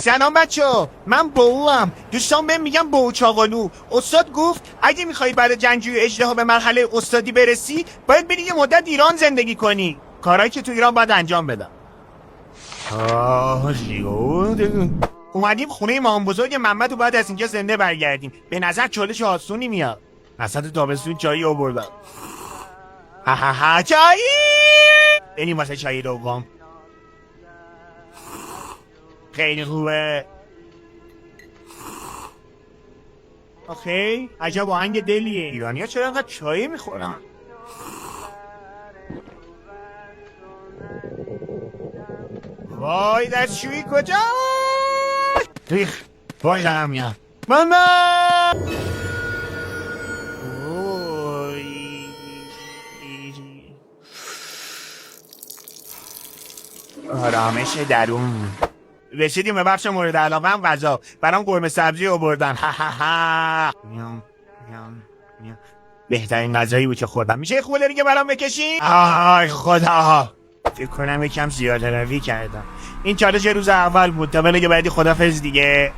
سلام بچه‌ها، من بوام. دوستان بهم میگم بو چاقالو. استاد گفت اگه میخوای برای جنگجوی اژدها به مرحله استادی برسی باید بری یه مدت ایران زندگی کنی. کارهایی که تو ایران باید انجام بدم. اومدیم خونه مام بزرگ محمد و باید از اینجا زنده برگردیم. به نظر چالش آسونی میاد. وسط تابستون چایی آوردم. ها چایی. بریم واسه چایی دوم. خیلی خوبه. آخی عجب آهنگ دلیه. ایرانی‌ها چرا انقدر چایی میخورن؟ وای دستشویی کجا؟ ریخ وای دارم میام. ماما آرامش درون. رسیدیم به بخش مورد علاقه هم غذا. برام قرمه سبزی آوردن. ها ها ها. بهترین غذایی بود که خوردم. میشه خوله دیگه برام بکشی؟ آی خدا، فکر کنم یکم زیاده روی کردم. این چالش روز اول بود. تا ولی بعدی خدافظ دیگه.